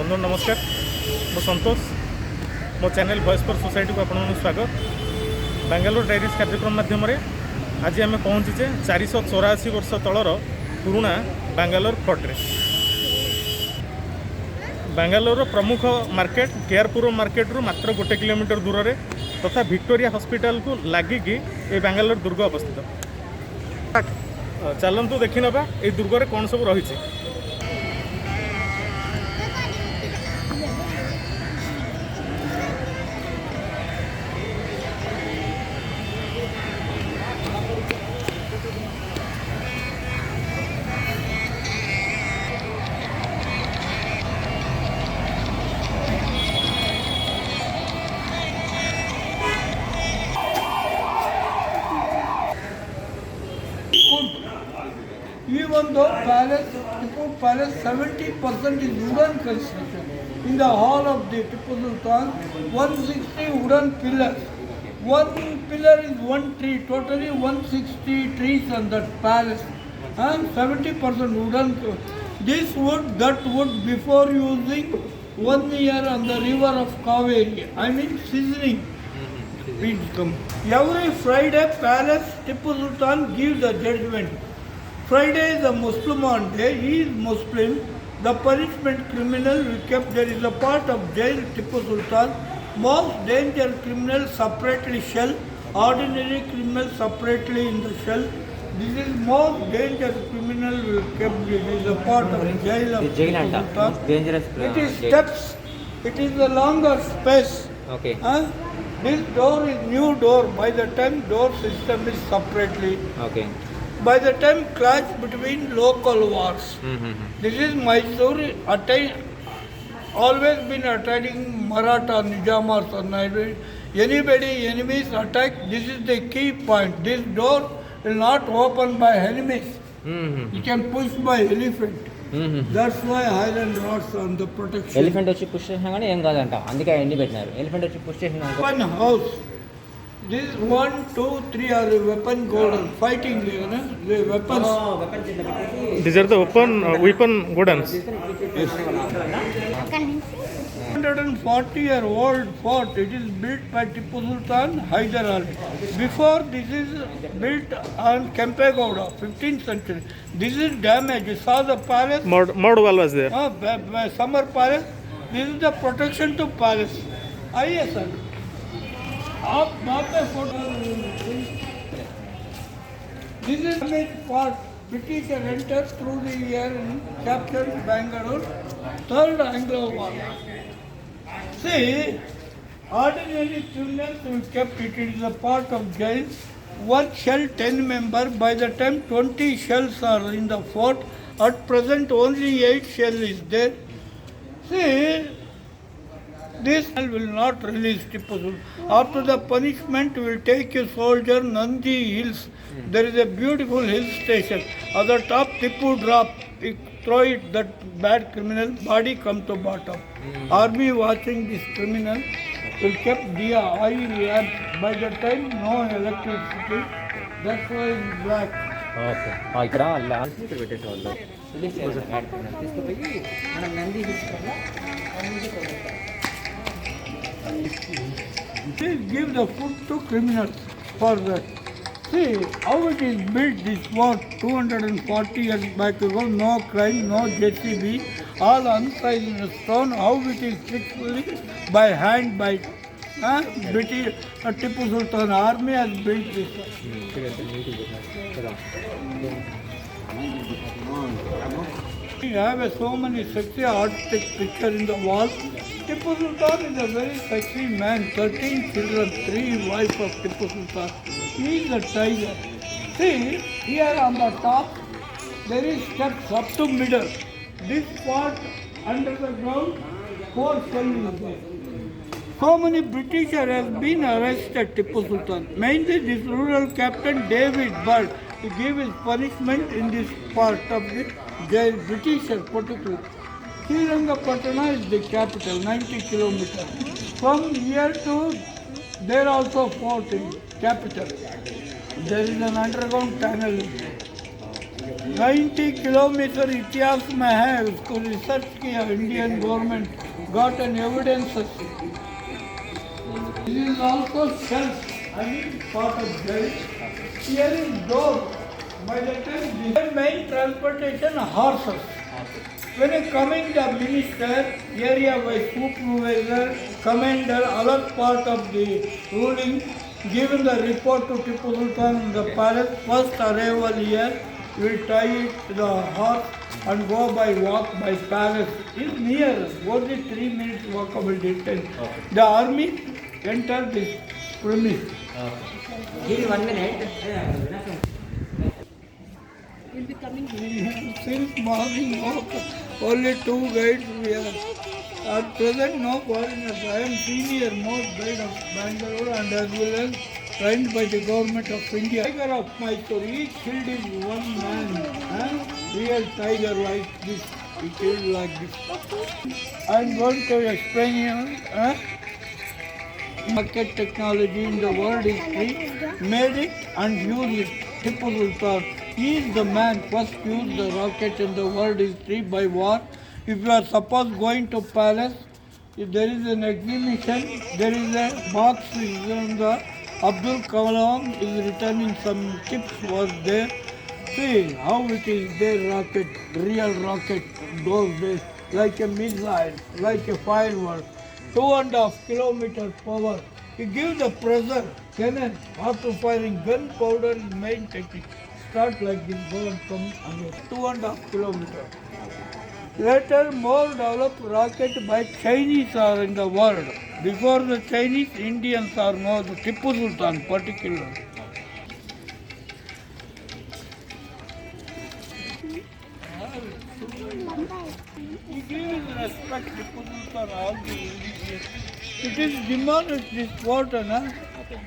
बंधु नमस्कार मो संतोष मो चैनल वॉइस फॉर सोसाइटी को आपन स्वागत। बेंगालोर डायरीज कार्यक्रम माध्यम आज आम पहुँचे 484 वर्ष तलर पुराणा बेंगालोर फोर्ट रे। बेंगालोर प्रमुख मार्केट केआरपुर मार्केट रु मात्र 1 किलोमीटर दूर रे तथा विक्टोरिया हॉस्पिटल को लगिकी ये बेंगालोर दुर्ग अवस्थित। चलतु देखी नवा ये दुर्ग रे कौन सब रही। Even though Tipu Palace 70% is wooden construction. In the hall of the Tipu Sultan, 160 wooden pillars. One pillar is one tree, totally 160 trees on that palace. And 70% wooden. This wood, that wood, before using 1 year on the river of Kaveri. I mean seasoning. Every Friday, Palace Tipu Sultan gives the judgment. Friday is a Muslim day. He is Muslim. The punishment criminal we kept. There is a part of jail Tipu Sultan. Most danger criminal separately shell. Ordinary criminal separately in the shell. This is most dangerous criminal we kept. This is a part of jail of Tipu Sultan. Dangerous. It is steps. It is a longer space. Okay. This door is new door. By the time door system is separately. Okay. By the time clash between local wars. This is Mysore always been attacking Maratha, Nizamars or anybody, enemies attack. This is the key point. This door will not open by enemies. You can push by elephant. That's why Highland rods on the protection. Elephant వచ్చి push చేసినాగానే ఏం కాదంట, అందుకే ఎండి పెట్టినారు. Elephant వచ్చి push చేసినాక One house. This 1, 2, 3 are weapon golden fighting, the weapons. These are the open weapon gordons. 140-year-old fort. It is built by Tipu Sultan Hyder Ali. Before this is built on Kempegowda, 15th century. This is damaged. You saw the palace. Mod wall was there. Summer palace. This is the protection to palace. Yes, sir. आप वहाँ पे photo. This is damaged fort. British entered through the year and captured Bangalore. Third Anglo War. See, ordinary criminals we kept it. It is a part of jail. One shell, 10 member. By the time 20 shells are in the fort, at present only 8 shell is there. See, this will not release Tipu Sultan. After the punishment, will take a soldier Nandi Hills. There is a beautiful hill station. At the top, Tipu drop. Throw it, that bad criminal, body come to bottom. Army watching this criminal will keep Dia oil lamp. By the time, no electricity. That's why it's black. Okay. ఇక్కడ last ఇక్కడ పెట్టేసేవాళ్ళు. తీసుకుపోయి మనం నంది తీసుకున్నా. Please give the food to criminals for that. See how it is built. This was 240 years back ago. No crime, no JCB. All unsized stone. How it is strictly by hand by British Tipu Sultan army has built this. We have so many sexy artistic picture in the wall. Tipu Sultan is a very sexy man. 13 children, 3 wives of Tipu Sultan. He is a tiger. See, here on the top, there is steps up to middle. This part under the ground, 4 cells is there. So many Britishers have been arrested, Tipu Sultan. Mainly this rural captain David Bird to give his punishment in this part of the jail. Britishers particularly. Srirangapatna is the capital, 90 kilometers. From here to there also fort in capital. There is an underground tunnel. 90 kilometre इतिहास में है, उसको research किया Indian government, got an evidences. This is also self, I mean part of Delhi. Here is door. By the time the main transportation horses. When a coming the minister, area by supervisor, commander, other part of the ruling, given the report to Tipu Sultan in the palace, first arrival here, we tie it to the horse and go by walk by palace. It's near, only 3 minutes walkable distance. The army entered this premise. Give me 1 minute. Will be coming since morning. Only 2 guides we are. At present, no foreigners. I am senior most guide of Bangalore and as well as trained by the government of India. Tiger of Mysore, he killed his one man. Real tiger like this. He killed like this. I am going to explain you. Market technology in the world history made it and used it. Tipu Sultan. He is the man first used the rocket in the world history by war. If you are suppose going to palace, if there is an exhibition, there is a box on the Abdul Kalam is returning some tips was there. See how it is their rocket, real rocket those days, like a missile, like a firework, 2.5 kilometer power. It gives the pressure, cannon, after firing gunpowder is main technique. Start like this, go and come again. 2.5 kilometer. Later, more developed rocket by Chinese are in the world. Before the Chinese, Indians are more, the Tipu Sultan particularly. He gives respect to Tipu Sultan all the Indians. It is demolished this water, na?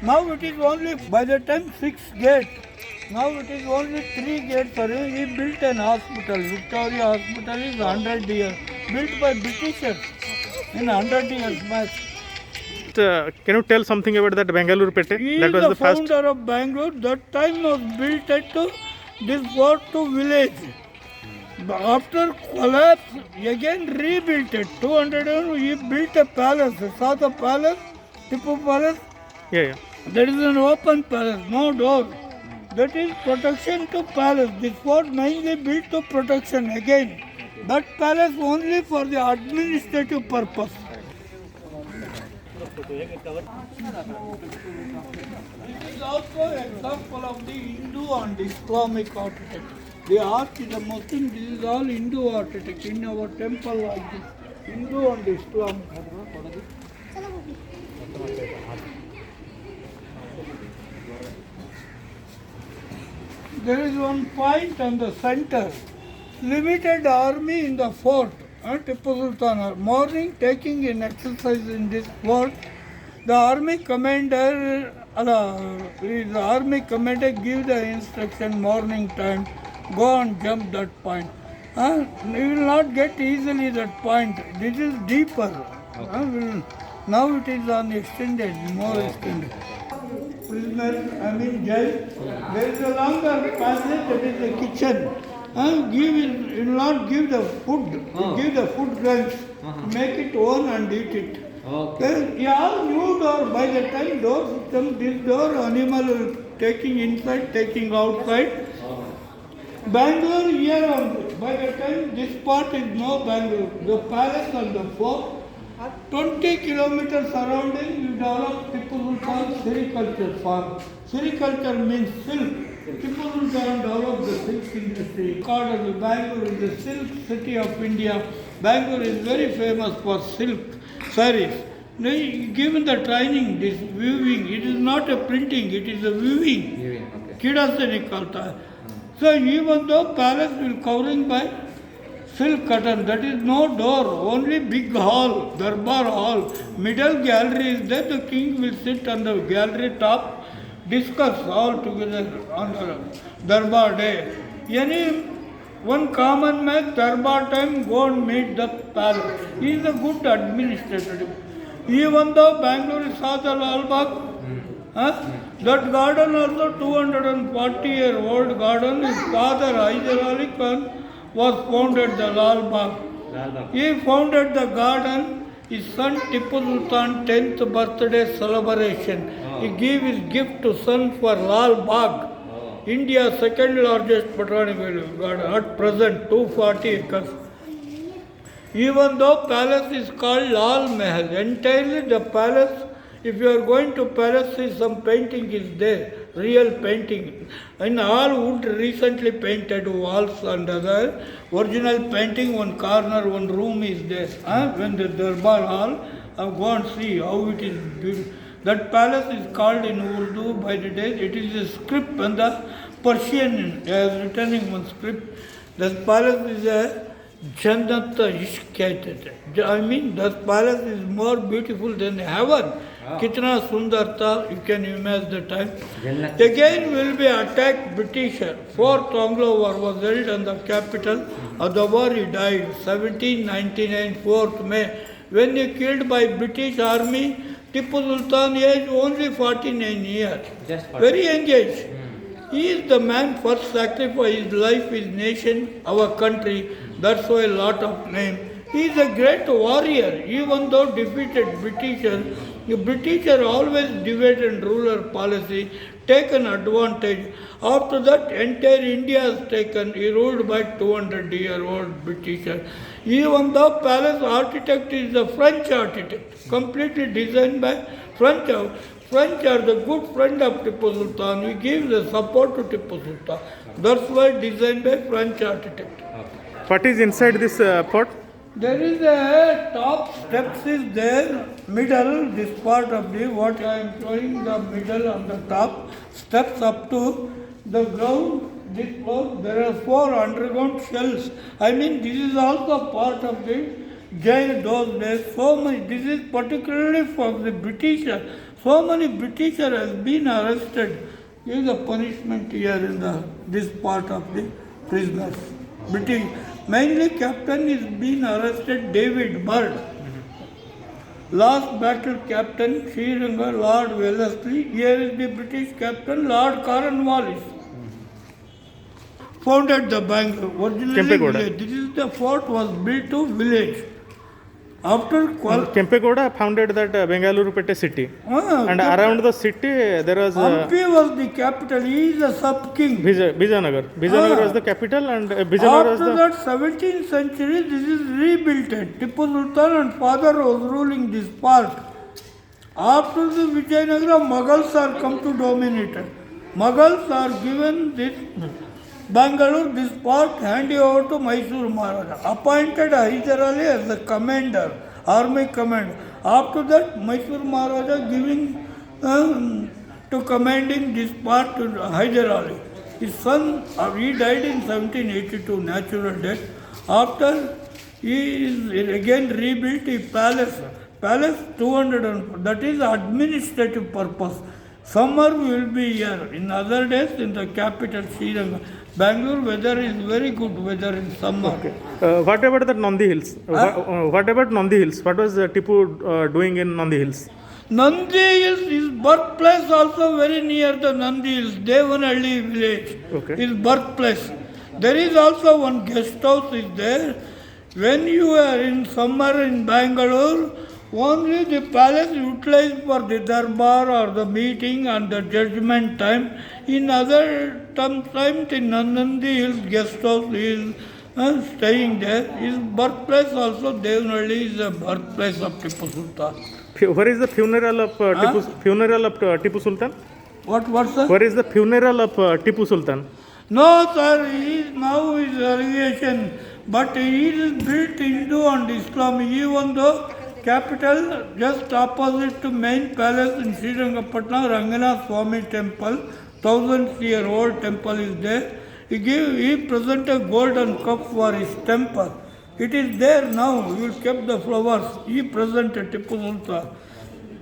Now it is only by the time 6 gate. Now it is only 3 gates for him. He built an hospital. Victoria Hospital is 100 years. Built by Britishers in 100 years back. Can you tell something about that Bangalore Pete? He That is was the the first. founder of Bangalore. That time was built at this fort to village. But after collapse, again rebuilt it. 200 years, he built a palace. Saw the palace, Tipu Palace. Yeah. There is an open palace, no door. That is protection to palace. This fort mainly built to protection again. That palace only for the administrative purpose. This is also an example of the Hindu and Islamic architecture. The arch is the Muslim, this is all Hindu architecture. In our temple like this, Hindu and Islam. There is one point on the center. Limited army in the fort. Tipu Sultan. Morning taking an exercise in this fort. The army commander give the instruction morning time. Go and jump that point. You will not get easily that point. This is deeper. Now it is on extended, more extended. Prisoner, jail. There is a longer passage, that is the kitchen. You will not give the food, give the food grains, make it own and eat it. Okay. Yeah, new door, by the time door system, this door, animal taking inside, taking outside. Bangalore here only, by the time this part is no Bangalore, the palace and the fort. 20 kilometers surrounding, you develop Tipu Sultan sericulture farm. Sericulture means silk. Tipu Sultan developed the silk industry. Called Bangalore is the silk city of India. Bangalore is very famous for silk sarees. Given the training, this weaving, it is not a printing, it is a weaving. Kida se nikalta hai. So even though palace will covering by silk curtain, that is no door, only big hall, darbar hall. Middle gallery is there, the king will sit on the gallery top, discuss all together on the darbar day. One common man, darbar time, go and meet the palace. He is a good administrator. Even though Bangalore is Sadar Albag, Huh? That garden also 240-year-old garden. His father Hyder Ali Khan was founded the Lal Bagh. He founded the garden. His son Tipu Sultan 10th birthday celebration. He gave his gift to son for Lal Bagh, India's second largest botanical garden. At present 240 acres. Even though palace is called Lal Mahal, entirely the palace, if you are going to palace, see some painting is there, real painting. In all wood recently painted walls and other original painting, one corner, one room is there. When the Darbar Hall, go and see how it is beautiful. That palace is called in Urdu by the day, it is a script and the Persian has written in one script. That palace is a Jannat Ishq कहते थे. I mean that palace is more beautiful than heaven. कितना सुंदर था, you can imagine the time. Again will be attacked Britisher. Fourth Anglo War was held in the capital of the war. He died 1799 4th May. When he killed by British army, Tipu Sultan age only 49 years. Very young age. He is the man first sacrificed his life, his nation, our country. That's why a lot of name. He is a great warrior, even though defeated Britisher. The Britisher always divide and ruler policy, taken advantage. After that, entire India is taken. He ruled by 200-year-old Britisher. Even though palace architect is the French architect, completely designed by French. French are the good friend of Tipu Sultan. We give the support to Tipu Sultan. That's why designed by French architect. What is inside this pot? There is a top steps is there, middle, this part of the, what I am showing, the middle on the top, steps up to the ground, this floor, there are 4 underground shells. I mean, this is also part of the jail those days. So much, this is particularly for the Britisher. So many Britisher has been arrested. Here is a punishment here in the, this part of the prisoners. British. Mainly captain is being arrested, David Bird. Last battle captain, Sriranga, Lord Wellesley. Here is the British captain, Lord Cornwallis. Founded the Bangalore. Originally Kempegoda. village. This is the fort was built to village. After Kempegoda founded that Bengaluru Pette city. And around the city there was Hampi was the capital. He is a sub-king. Vijayanagar. Vijayanagar was the capital and Vijayanagar was After the... that 17th century, this is rebuilt. Tipu Sultan and father was ruling this part. After the Vijayanagara, Mughals are come to dominate. Mughals are given this Bangalore, this part handed over to Mysore Maharaja. Appointed Hyder Ali as the commander, army commander. After that, Mysore Maharaja giving to commanding this part to Hyder Ali. His son, he died in 1782, natural death. After he is again rebuilt his palace. Palace 200, that is administrative purpose. Summer will be here. In other days, in the capital, Sriranga. Bangalore weather is very good weather in summer. Okay. What about the Nandi Hills? What about Nandi Hills? What was Tipu doing in Nandi Hills? Nandi Hills, his birthplace also very near the Nandi Hills, Devanhalli village. Okay. His birthplace. There is also one guest house is there. When you are in summer in Bangalore, only the palace utilized for the darbar or the meeting and the judgment time. In other times in Nandi Hills guest house is staying there. His birthplace also Devanhalli is the birthplace of Tipu Sultan. Where is the funeral of Tipu Sultan? What sir? Where is the funeral of Tipu Sultan? No sir, he is now his relegation, but he is built Hindu and Islam, even though capital just opposite to main palace in Srirangapatna, Ranganath Swami temple, 1000-year-old temple is there. He present a golden cup for his temple. It is there now. He kept the flowers. He presented Tipu Sultan.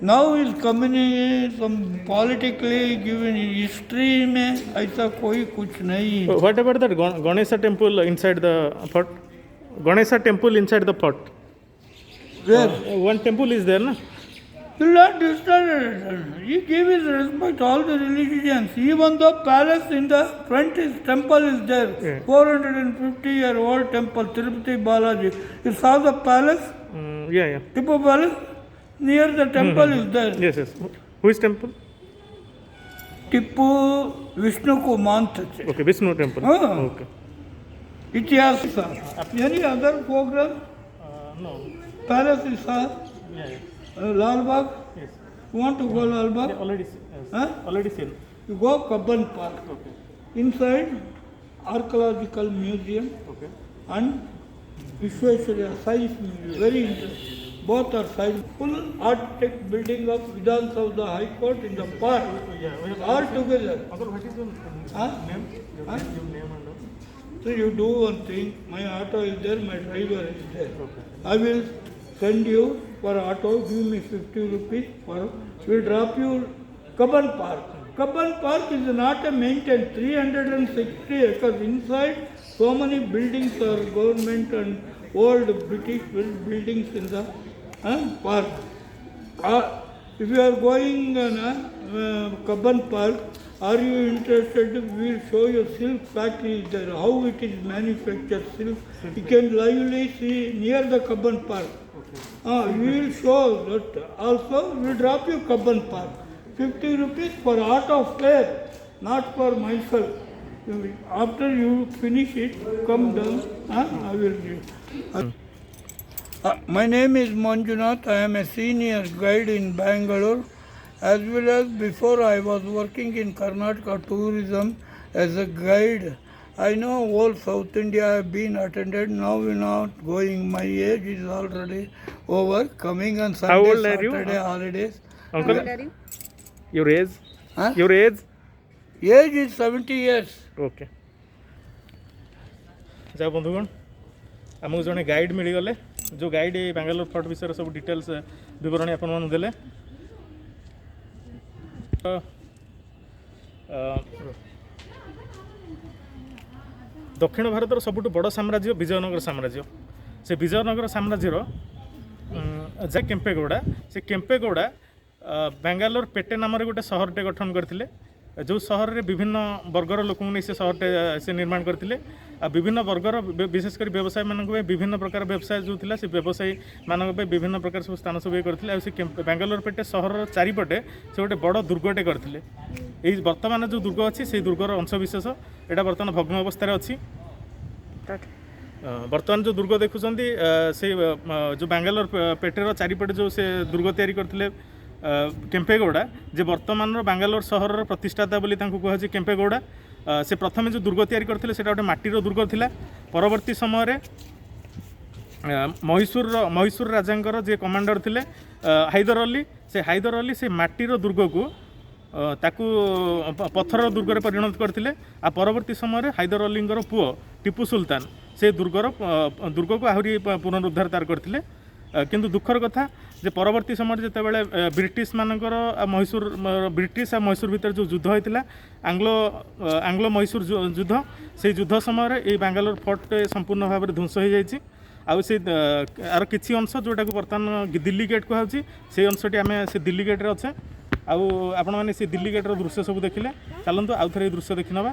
Now he is coming some politically given history में ऐसा कोई कुछ नहीं. What about that Ganesha temple inside the fort? Ganesha temple inside the fort. Where? One temple is there, na? will not disturb it. He gave his respect all the religions. Even the palace in the front is temple is there. Yeah. 450-year-old temple, Tirupati Balaji. You saw the palace, Yeah. Tipu Palace? Near the temple is there. Yes. Who is temple? Tipu Vishnu ko manta. Okay, Vishnu temple. Okay. Ityas. Any other program? No. Palace is there. Yeah. Lal Bagh? Yes. You want to go Lal Bagh? Already. Huh? Already seen. You go Kabban Park. Okay. Inside, archaeological museum Okay. and Vishweshwarya Science Museum. Very interesting. Both are side. Full architect building of Vidhan Sabha High Court in the park. Yeah. All together. Uncle, what is your Huh? name? Huh? Your name and all? So you do one thing. My auto is there, my driver is there. Okay. I will send you for auto, give me 50 rupees for, we'll drop you Kabban Park. Kabban Park is not a maintained 360 acres inside. So many buildings are government and old British buildings in the park. If you are going Kabban Park, are you interested? We will show you silk factory there, how it is manufactured silk. You can lively see near the Kabban Park. We will show that also. We will drop you Kabban Park. 50 rupees for auto fare, not for myself. After you finish it, come down. I will give. My name is Manjunath. I am a senior guide in Bangalore. As well as before I was working in Karnataka tourism as a guide. I know whole South India I have been attended. Now we are not going. My age is already over. Coming on Sunday, How old are you? Saturday holidays. Uncle? How old are you? Your age? Huh? Your age? Age is 70 years. Okay. ଯାଅ ବନ୍ଧୁଗଣ ଆମକୁ ଜଣେ guide ମିଳିଗଲେ ଯେଉଁ guide ଏଇ Bangalore fort ବିଷୟରେ ସବୁ details ବିବରଣୀ ଆପଣମାନଙ୍କୁ ଦେଲେ ଦକ୍ଷିଣ ଭାରତର ସବୁଠୁ ବଡ଼ ସାମ୍ରାଜ୍ୟ ବିଜୟନଗର ସାମ୍ରାଜ୍ୟ ସେ ବିଜୟନଗର ସାମ୍ରାଜ୍ୟର ଯେ କେମ୍ପେଗୌଡ଼ା ସେ କେମ୍ପେଗୌଡ଼ା ବାଙ୍ଗାଲୋର ପେଟେ ନାମରେ ଗୋଟେ ସହରଟେ ଗଠନ କରିଥିଲେ ଯେଉଁ ସହରରେ ବିଭିନ୍ନ ବର୍ଗର ଲୋକଙ୍କୁ ନେଇ ସେ ସହରଟେ ସେ ନିର୍ମାଣ କରିଥିଲେ ଆଉ ବିଭିନ୍ନ ବର୍ଗର ବିଶେଷ କରି ବ୍ୟବସାୟୀମାନଙ୍କ ପାଇଁ ବିଭିନ୍ନ ପ୍ରକାର ବ୍ୟବସାୟ ଯେଉଁ ଥିଲା ସେ ବ୍ୟବସାୟୀମାନଙ୍କ ପାଇଁ ବିଭିନ୍ନ ପ୍ରକାର ସବୁ ସ୍ଥାନ ସବୁ ଇଏ କରିଥିଲେ ଆଉ ସେ ବାଙ୍ଗାଲୋର ପେଟେ ସହରର ଚାରିପଟେ ସେ ଗୋଟେ ବଡ଼ ଦୁର୍ଗଟେ କରିଥିଲେ ଏଇ ବର୍ତ୍ତମାନ ଯେଉଁ ଦୁର୍ଗ ଅଛି ସେଇ ଦୁର୍ଗର ଅଂଶବିଶେଷ ଏଇଟା ବର୍ତ୍ତମାନ ଭଗ୍ନ ଅବସ୍ଥାରେ ଅଛି ବର୍ତ୍ତମାନ ଯେଉଁ ଦୁର୍ଗ ଦେଖୁଛନ୍ତି ସେ ଯେଉଁ ବାଙ୍ଗାଲୋର ପେଟେର ଚାରିପଟେ ଯେଉଁ ସେ ଦୁର୍ଗ ତିଆରି କରିଥିଲେ କେମ୍ପେଗୌଡ଼ା ଯେ ବର୍ତ୍ତମାନର ବାଙ୍ଗାଲୋର ସହରର ପ୍ରତିଷ୍ଠାତା ବୋଲି ତାଙ୍କୁ କୁହାଯାଉଛି କେମ୍ପେଗୌଡ଼ା ସେ ପ୍ରଥମେ ଯେଉଁ ଦୁର୍ଗ ତିଆରି କରିଥିଲେ ସେଇଟା ଗୋଟେ ମାଟିର ଦୁର୍ଗ ଥିଲା ପରବର୍ତ୍ତୀ ସମୟରେ ମହୀଶୂର ରାଜାଙ୍କର ଯିଏ କମାଣ୍ଡର ଥିଲେ ହାଇଦର ଅଲି ସେ ମାଟିର ଦୁର୍ଗକୁ ତାକୁ ପଥରର ଦୁର୍ଗରେ ପରିଣତ କରିଥିଲେ ଆଉ ପରବର୍ତ୍ତୀ ସମୟରେ ହାଇଦର ଅଲିଙ୍କର ପୁଅ ଟିପୁ ସୁଲତାନ ସେ ଦୁର୍ଗକୁ ଆହୁରି ପୁନରୁଦ୍ଧାର ତାର କରିଥିଲେ କିନ୍ତୁ ଦୁଃଖର କଥା ଯେ ପରବର୍ତ୍ତୀ ସମୟରେ ଯେତେବେଳେ ବ୍ରିଟିଶମାନଙ୍କର ବ୍ରିଟିଶ ଆଉ ମହୀଶୂର ଭିତରେ ଯେଉଁ ଯୁଦ୍ଧ ହୋଇଥିଲା ଆଙ୍ଗ୍ଲୋ ମହୀଶୂର ଯୁଦ୍ଧ ସେଇ ଯୁଦ୍ଧ ସମୟରେ ଏଇ ବାଙ୍ଗାଲୋର ଫୋର୍ଟ ସମ୍ପୂର୍ଣ୍ଣ ଭାବରେ ଧ୍ୱଂସ ହୋଇଯାଇଛି ଆଉ ସେ ଆର କିଛି ଅଂଶ ଯେଉଁଟାକୁ ବର୍ତ୍ତମାନ ଦିଲ୍ଲୀ ଗେଟ୍ କୁହାଯାଉଛି ସେଇ ଅଂଶଟି ଆମେ ସେ ଦିଲ୍ଲୀ ଗେଟ୍ରେ ଅଛେ ଆଉ ଆପଣମାନେ ସେ ଦିଲ୍ଲୀ ଗେଟ୍ର ଦୃଶ୍ୟ ସବୁ ଦେଖିଲେ ଚାଲନ୍ତୁ ଆଉ ଥରେ ଏଇ ଦୃଶ୍ୟ ଦେଖିନେବା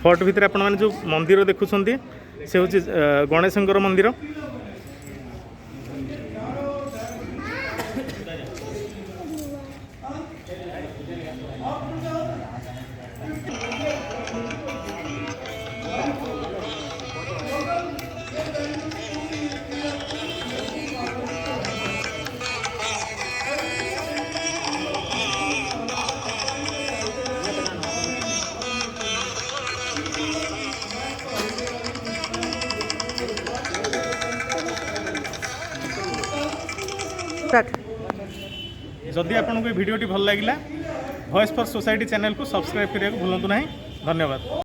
ଫୋର୍ଟ ଭିତରେ ଆପଣମାନେ ଯେଉଁ ମନ୍ଦିର ଦେଖୁଛନ୍ତି ସେ ହେଉଛି ଗଣେଶଙ୍କର ମନ୍ଦିର जदि आपको ये वीडियोटी भल लगे वॉइस फॉर सोसाइटी चैनल को सब्सक्राइब करने को भूलु ना धन्यवाद।